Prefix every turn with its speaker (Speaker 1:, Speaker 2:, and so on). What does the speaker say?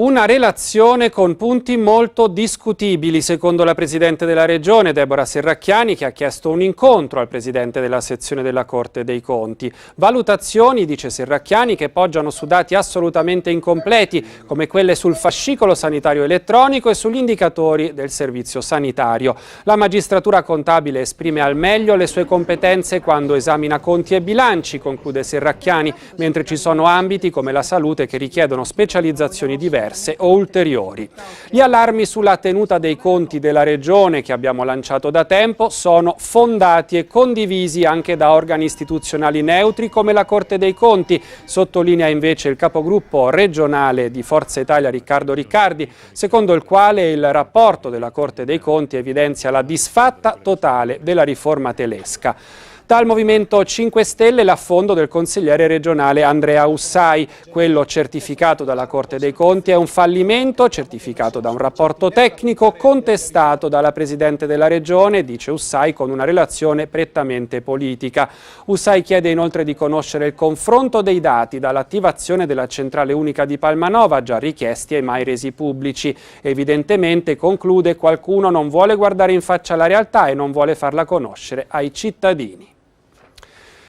Speaker 1: Una relazione con punti molto discutibili, secondo la Presidente della Regione, Deborah Serracchiani, che ha chiesto un incontro al Presidente della sezione della Corte dei Conti. Valutazioni, dice Serracchiani, che poggiano su dati assolutamente incompleti, come quelle sul fascicolo sanitario elettronico e sugli indicatori del servizio sanitario. La magistratura contabile esprime al meglio le sue competenze quando esamina conti e bilanci, conclude Serracchiani, mentre ci sono ambiti come la salute che richiedono specializzazioni diverse o ulteriori. Gli allarmi sulla tenuta dei conti della Regione che abbiamo lanciato da tempo sono fondati e condivisi anche da organi istituzionali neutri come la Corte dei Conti, sottolinea invece il capogruppo regionale di Forza Italia Riccardo Riccardi, secondo il quale il rapporto della Corte dei Conti evidenzia la disfatta totale della riforma tedesca. Dal Movimento 5 Stelle l'affondo del consigliere regionale Andrea Ussai. Quello certificato dalla Corte dei Conti è un fallimento, certificato da un rapporto tecnico contestato dalla Presidente della Regione, dice Ussai, con una relazione prettamente politica. Ussai chiede inoltre di conoscere il confronto dei dati dall'attivazione della centrale unica di Palmanova, già richiesti e mai resi pubblici. Evidentemente, conclude, qualcuno non vuole guardare in faccia la realtà e non vuole farla conoscere ai cittadini.